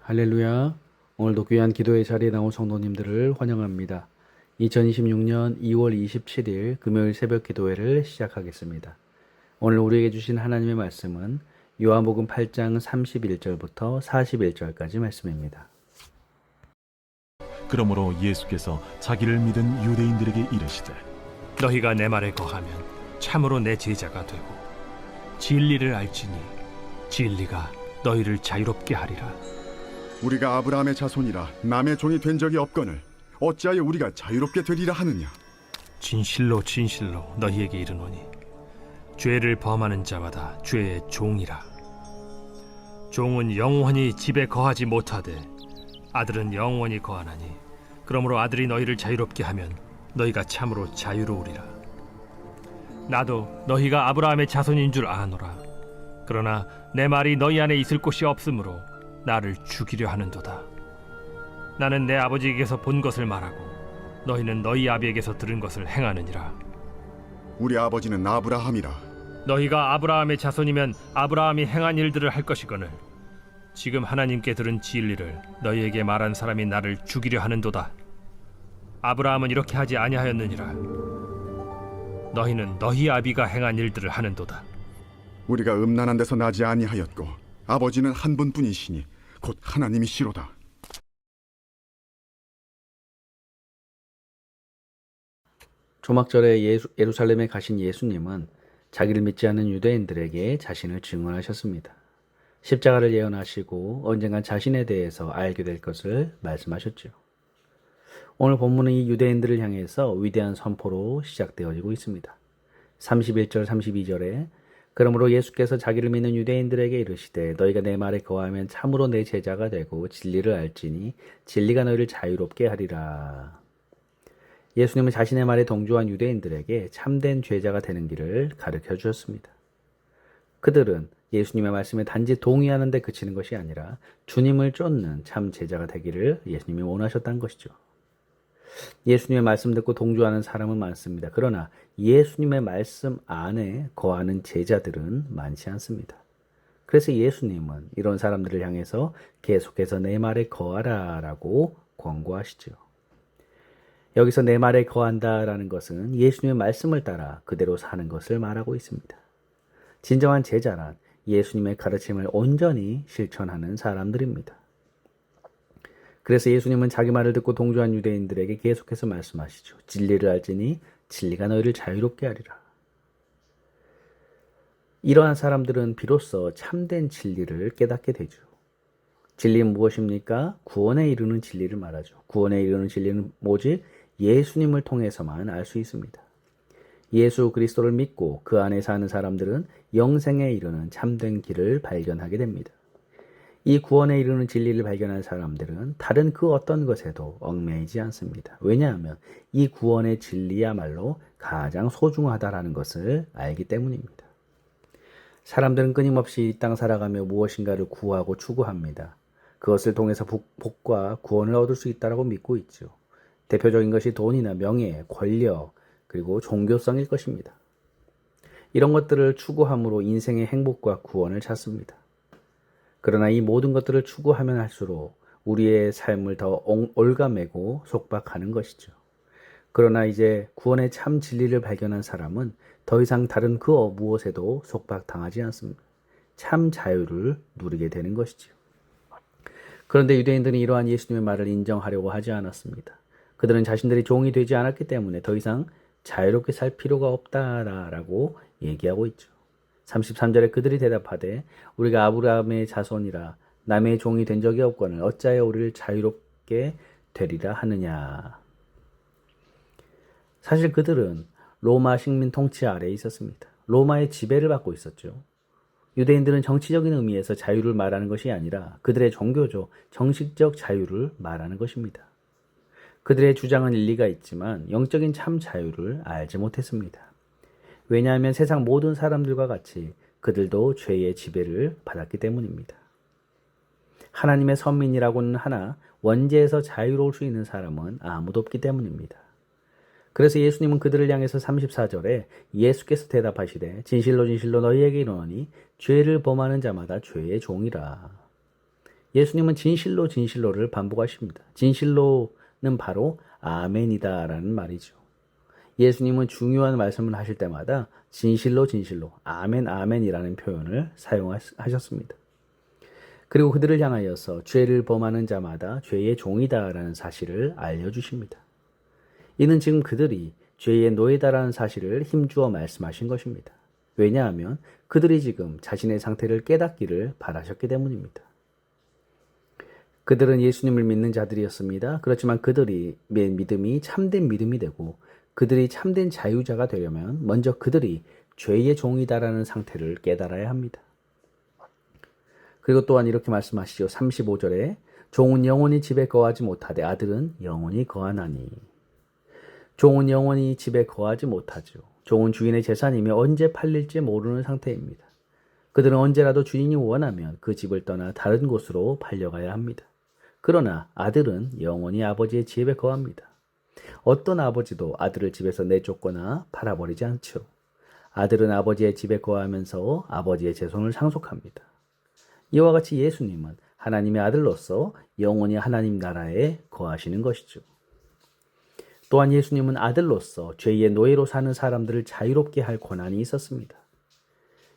할렐루야. 오늘도 귀한 기도의 자리에 나온 성도님들을 환영합니다. 2026년 2월 27일 금요일 새벽 기도회를 시작하겠습니다. 오늘 우리에게 주신 하나님의 말씀은 요한복음 8장 31절부터 41절까지 말씀입니다. 그러므로 예수께서 자기를 믿은 유대인들에게 이르시되 너희가 내 말에 거하면 참으로 내 제자가 되고 진리를 알지니 진리가 너희를 자유롭게 하리라. 우리가 아브라함의 자손이라 남의 종이 된 적이 없거늘 어찌하여 우리가 자유롭게 되리라 하느냐. 진실로 진실로 너희에게 이르노니 죄를 범하는 자마다 죄의 종이라. 종은 영원히 집에 거하지 못하되 아들은 영원히 거하나니 그러므로 아들이 너희를 자유롭게 하면 너희가 참으로 자유로우리라. 나도 너희가 아브라함의 자손인 줄 아노라. 그러나 내 말이 너희 안에 있을 곳이 없으므로 나를 죽이려 하는도다. 나는 내 아버지에게서 본 것을 말하고 너희는 너희 아비에게서 들은 것을 행하느니라. 우리 아버지는 아브라함이라. 너희가 아브라함의 자손이면 아브라함이 행한 일들을 할 것이거늘 지금 하나님께 들은 진리를 너희에게 말한 사람이 나를 죽이려 하는도다. 아브라함은 이렇게 하지 아니하였느니라. 너희는 너희 아비가 행한 일들을 하는도다. 우리가 음란한 데서 나지 아니하였고 아버지는 한 분뿐이시니 곧 하나님이시로다. 조막절에 예루살렘에 가신 예수님은 자기를 믿지 않는 유대인들에게 자신을 증언하셨습니다. 십자가를 예언하시고 언젠간 자신에 대해서 알게 될 것을 말씀하셨죠. 오늘 본문은 이 유대인들을 향해서 위대한 선포로 시작되어지고 있습니다. 31절 32절에 그러므로 예수께서 자기를 믿는 유대인들에게 이르시되 너희가 내 말에 거하면 참으로 내 제자가 되고 진리를 알지니 진리가 너희를 자유롭게 하리라. 예수님은 자신의 말에 동조한 유대인들에게 참된 제자가 되는 길을 가르쳐 주셨습니다. 그들은 예수님의 말씀에 단지 동의하는 데 그치는 것이 아니라 주님을 쫓는 참 제자가 되기를 예수님이 원하셨다는 것이죠. 예수님의 말씀 듣고 동조하는 사람은 많습니다. 그러나 예수님의 말씀 안에 거하는 제자들은 많지 않습니다. 그래서 예수님은 이런 사람들을 향해서 계속해서 내 말에 거하라 라고 권고하시죠. 여기서 내 말에 거한다라는 것은 예수님의 말씀을 따라 그대로 사는 것을 말하고 있습니다. 진정한 제자란 예수님의 가르침을 온전히 실천하는 사람들입니다. 그래서 예수님은 자기 말을 듣고 동조한 유대인들에게 계속해서 말씀하시죠. 진리를 알지니 진리가 너희를 자유롭게 하리라. 이러한 사람들은 비로소 참된 진리를 깨닫게 되죠. 진리는 무엇입니까? 구원에 이르는 진리를 말하죠. 구원에 이르는 진리는 오직 예수님을 통해서만 알 수 있습니다. 예수 그리스도를 믿고 그 안에 사는 사람들은 영생에 이르는 참된 길을 발견하게 됩니다. 이 구원에 이르는 진리를 발견한 사람들은 다른 그 어떤 것에도 얽매이지 않습니다. 왜냐하면 이 구원의 진리야말로 가장 소중하다라는 것을 알기 때문입니다. 사람들은 끊임없이 이 땅 살아가며 무엇인가를 구하고 추구합니다. 그것을 통해서 복과 구원을 얻을 수 있다고 믿고 있죠. 대표적인 것이 돈이나 명예, 권력, 그리고 종교성일 것입니다. 이런 것들을 추구함으로 인생의 행복과 구원을 찾습니다. 그러나 이 모든 것들을 추구하면 할수록 우리의 삶을 더 올가매고 속박하는 것이죠. 그러나 이제 구원의 참 진리를 발견한 사람은 더 이상 다른 그 무엇에도 속박당하지 않습니다. 참 자유를 누리게 되는 것이죠. 그런데 유대인들은 이러한 예수님의 말을 인정하려고 하지 않았습니다. 그들은 자신들이 종이 되지 않았기 때문에 더 이상 자유롭게 살 필요가 없다라고 얘기하고 있죠. 33절에 그들이 대답하되 우리가 아브라함의 자손이라 남의 종이 된 적이 없거늘 어찌하여 우리를 자유롭게 되리라 하느냐. 사실 그들은 로마 식민 통치 아래에 있었습니다. 로마의 지배를 받고 있었죠. 유대인들은 정치적인 의미에서 자유를 말하는 것이 아니라 그들의 종교적, 정식적 자유를 말하는 것입니다. 그들의 주장은 일리가 있지만 영적인 참 자유를 알지 못했습니다. 왜냐하면 세상 모든 사람들과 같이 그들도 죄의 지배를 받았기 때문입니다. 하나님의 선민이라고는 하나 원죄에서 자유로울 수 있는 사람은 아무도 없기 때문입니다. 그래서 예수님은 그들을 향해서 34절에 예수께서 대답하시되 진실로 진실로 너희에게 이르노니 죄를 범하는 자마다 죄의 종이라. 예수님은 진실로 진실로를 반복하십니다. 진실로는 바로 아멘이다라는 말이죠. 예수님은 중요한 말씀을 하실 때마다 진실로 진실로 아멘 아멘이라는 표현을 사용하셨습니다. 그리고 그들을 향하여서 죄를 범하는 자마다 죄의 종이다라는 사실을 알려주십니다. 이는 지금 그들이 죄의 노예다라는 사실을 힘주어 말씀하신 것입니다. 왜냐하면 그들이 지금 자신의 상태를 깨닫기를 바라셨기 때문입니다. 그들은 예수님을 믿는 자들이었습니다. 그렇지만 그들이 믿음이 참된 믿음이 되고 그들이 참된 자유자가 되려면 먼저 그들이 죄의 종이다라는 상태를 깨달아야 합니다. 그리고 또한 이렇게 말씀하시죠. 35절에 종은 영원히 집에 거하지 못하되 아들은 영원히 거하나니. 종은 영원히 집에 거하지 못하죠. 종은 주인의 재산이며 언제 팔릴지 모르는 상태입니다. 그들은 언제라도 주인이 원하면 그 집을 떠나 다른 곳으로 팔려가야 합니다. 그러나 아들은 영원히 아버지의 집에 거합니다. 어떤 아버지도 아들을 집에서 내쫓거나 팔아버리지 않죠. 아들은 아버지의 집에 거하면서 아버지의 재산을 상속합니다. 이와 같이 예수님은 하나님의 아들로서 영원히 하나님 나라에 거하시는 것이죠. 또한 예수님은 아들로서 죄의 노예로 사는 사람들을 자유롭게 할 권한이 있었습니다.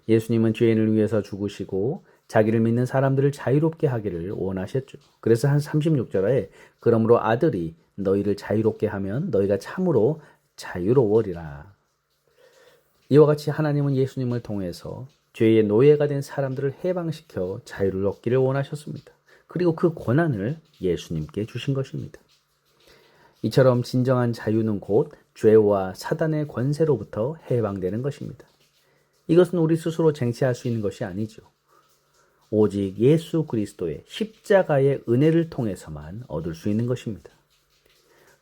예수님은 죄인을 위해서 죽으시고 자기를 믿는 사람들을 자유롭게 하기를 원하셨죠. 그래서 한 36절에 그러므로 아들이 너희를 자유롭게 하면 너희가 참으로 자유로워리라. 이와 같이 하나님은 예수님을 통해서 죄의 노예가 된 사람들을 해방시켜 자유를 얻기를 원하셨습니다. 그리고 그 권한을 예수님께 주신 것입니다. 이처럼 진정한 자유는 곧 죄와 사단의 권세로부터 해방되는 것입니다. 이것은 우리 스스로 쟁취할 수 있는 것이 아니죠. 오직 예수 그리스도의 십자가의 은혜를 통해서만 얻을 수 있는 것입니다.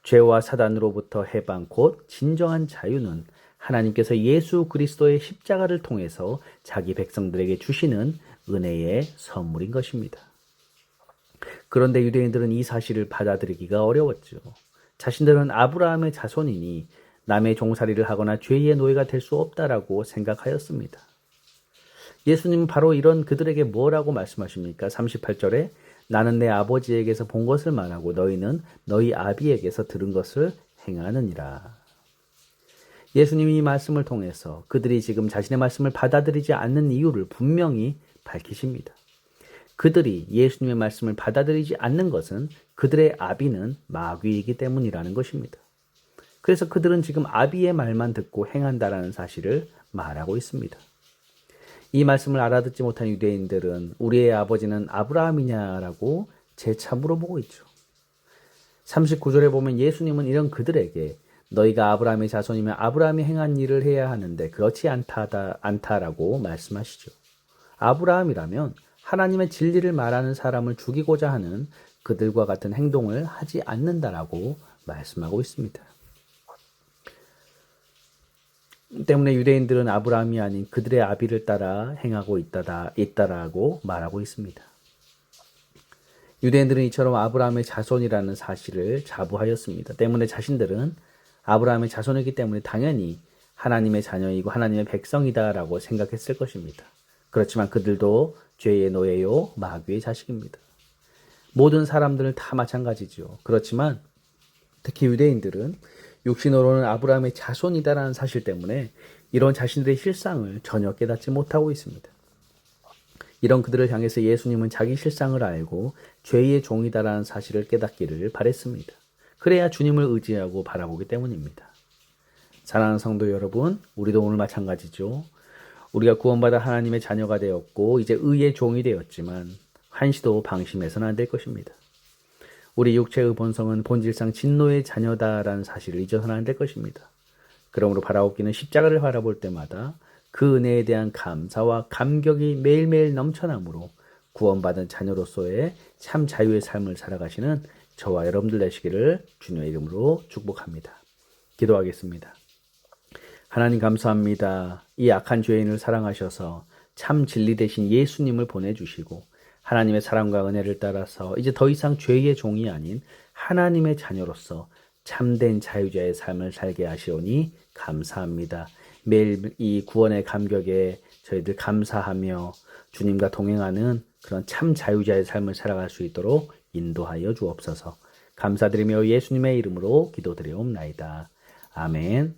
죄와 사단으로부터 해방 곧 진정한 자유는 하나님께서 예수 그리스도의 십자가를 통해서 자기 백성들에게 주시는 은혜의 선물인 것입니다. 그런데 유대인들은 이 사실을 받아들이기가 어려웠죠. 자신들은 아브라함의 자손이니 남의 종살이를 하거나 죄의 노예가 될 수 없다라고 생각하였습니다. 예수님은 바로 이런 그들에게 뭐라고 말씀하십니까? 38절에 나는 내 아버지에게서 본 것을 말하고 너희는 너희 아비에게서 들은 것을 행하느니라. 예수님이 이 말씀을 통해서 그들이 지금 자신의 말씀을 받아들이지 않는 이유를 분명히 밝히십니다. 그들이 예수님의 말씀을 받아들이지 않는 것은 그들의 아비는 마귀이기 때문이라는 것입니다. 그래서 그들은 지금 아비의 말만 듣고 행한다라는 사실을 말하고 있습니다. 이 말씀을 알아듣지 못한 유대인들은 우리의 아버지는 아브라함이냐라고 재차 물어보고 있죠. 39절에 보면 예수님은 이런 그들에게 너희가 아브라함의 자손이면 아브라함이 행한 일을 해야 하는데 그렇지 않다라고 말씀하시죠. 아브라함이라면 하나님의 진리를 말하는 사람을 죽이고자 하는 그들과 같은 행동을 하지 않는다라고 말씀하고 있습니다. 때문에 유대인들은 아브라함이 아닌 그들의 아비를 따라 행하고 있다라고 말하고 있습니다. 유대인들은 이처럼 아브라함의 자손이라는 사실을 자부하였습니다. 때문에 자신들은 아브라함의 자손이기 때문에 당연히 하나님의 자녀이고 하나님의 백성이다라고 생각했을 것입니다. 그렇지만 그들도 죄의 노예요 마귀의 자식입니다. 모든 사람들은 다 마찬가지죠. 그렇지만 특히 유대인들은 육신으로는 아브라함의 자손이다라는 사실 때문에 이런 자신들의 실상을 전혀 깨닫지 못하고 있습니다. 이런 그들을 향해서 예수님은 자기 실상을 알고 죄의 종이다라는 사실을 깨닫기를 바랬습니다. 그래야 주님을 의지하고 바라보기 때문입니다. 사랑하는 성도 여러분, 우리도 오늘 마찬가지죠. 우리가 구원받아 하나님의 자녀가 되었고 이제 의의 종이 되었지만 한시도 방심해서는 안 될 것입니다. 우리 육체의 본성은 본질상 진노의 자녀다라는 사실을 잊어서는 안 될 것입니다. 그러므로 바라옵기는 십자가를 바라볼 때마다 그 은혜에 대한 감사와 감격이 매일매일 넘쳐나므로 구원받은 자녀로서의 참 자유의 삶을 살아가시는 저와 여러분들 되시기를 주님의 이름으로 축복합니다. 기도하겠습니다. 하나님 감사합니다. 이 악한 죄인을 사랑하셔서 참 진리 되신 예수님을 보내주시고 하나님의 사랑과 은혜를 따라서 이제 더 이상 죄의 종이 아닌 하나님의 자녀로서 참된 자유자의 삶을 살게 하시오니 감사합니다. 매일 이 구원의 감격에 저희들 감사하며 주님과 동행하는 그런 참 자유자의 삶을 살아갈 수 있도록 인도하여 주옵소서. 감사드리며 예수님의 이름으로 기도드려옵나이다. 아멘.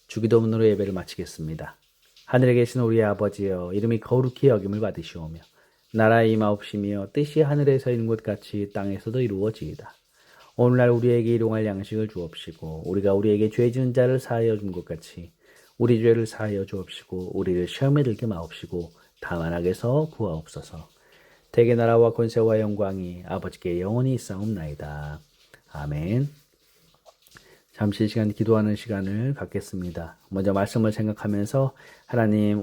주기도문으로 예배를 마치겠습니다. 하늘에 계신 우리 아버지여, 이름이 거룩히 여김을 받으시오며 나라의 임하옵시며 뜻이 하늘에서 이룬 것 같이 땅에서도 이루어지이다. 오늘날 우리에게 일용할 양식을 주옵시고 우리가 우리에게 죄 지은 자를 사하여 준 것 같이 우리 죄를 사하여 주옵시고 우리를 시험에 들게 마옵시고 다만 악에서 구하옵소서. 대개 나라와 권세와 영광이 아버지께 영원히 있사옵나이다. 아멘. 잠시 시간 기도하는 시간을 갖겠습니다. 먼저 말씀을 생각하면서 하나님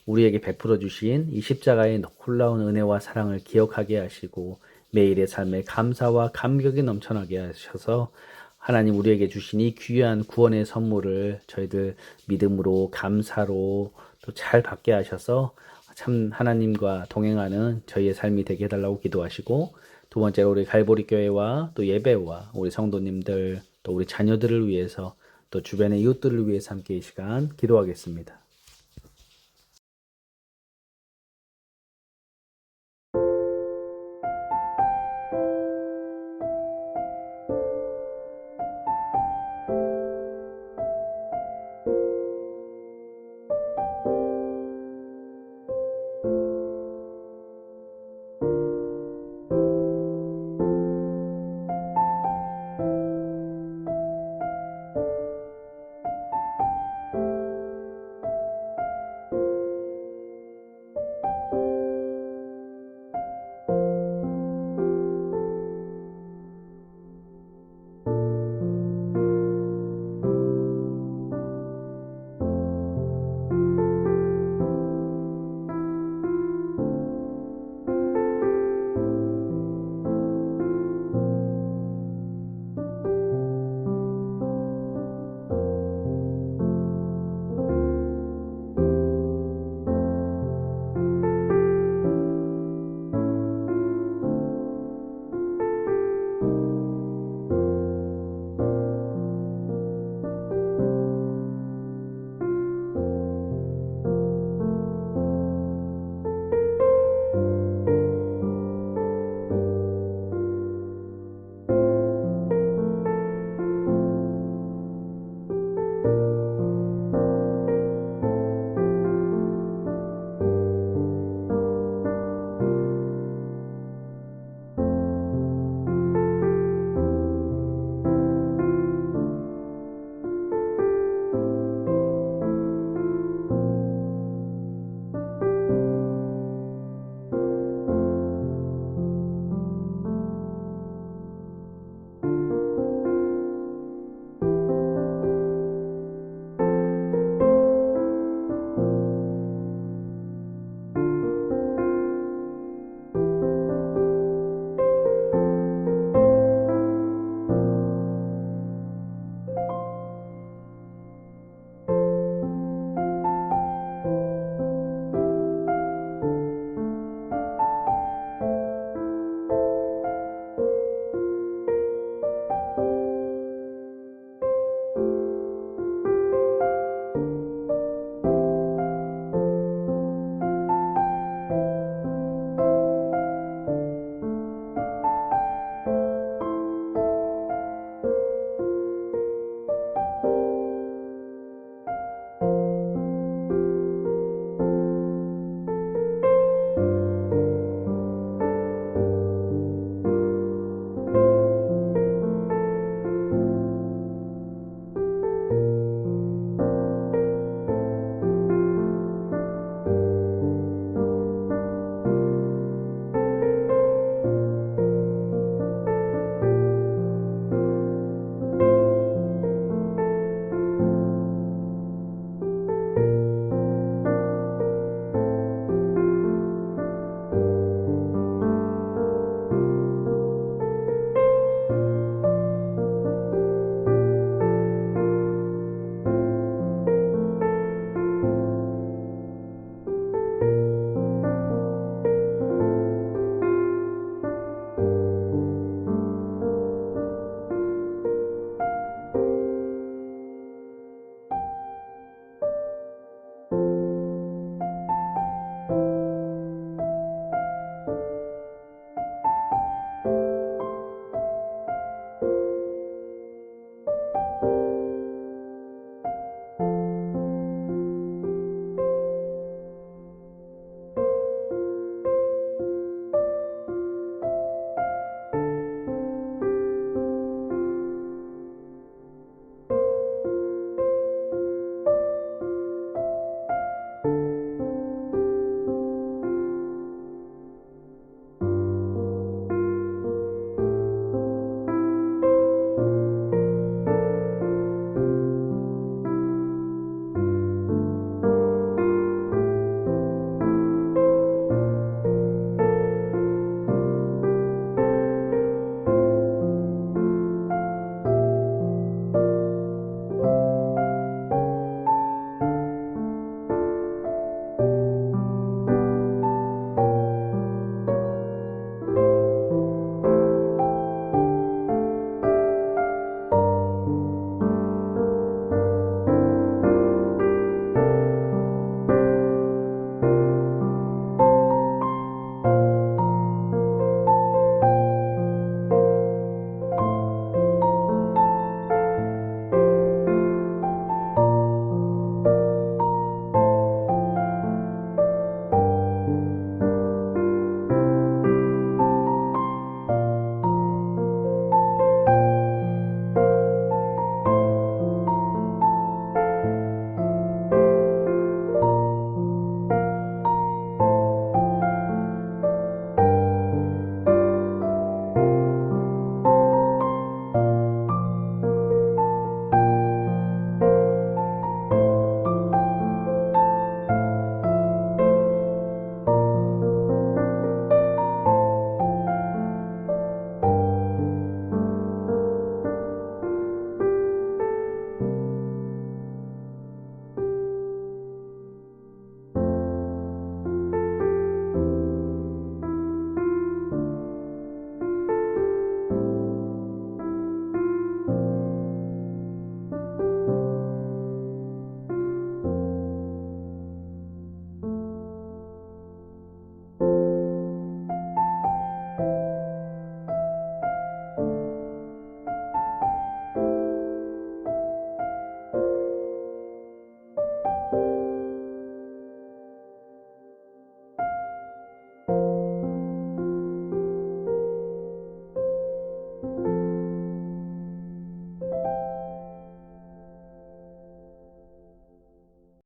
우리에게 베풀어 주신 이 십자가의 놀라운 은혜와 사랑을 기억하게 하시고 매일의 삶에 감사와 감격이 넘쳐나게 하셔서 하나님 우리에게 주신 이 귀한 구원의 선물을 저희들 믿음으로 감사로 또 잘 받게 하셔서 참 하나님과 동행하는 저희의 삶이 되게 해달라고 기도하시고, 두 번째로 우리 갈보리 교회와 또 예배와 우리 성도님들 또 우리 자녀들을 위해서 또 주변의 이웃들을 위해서 함께 이 시간 기도하겠습니다.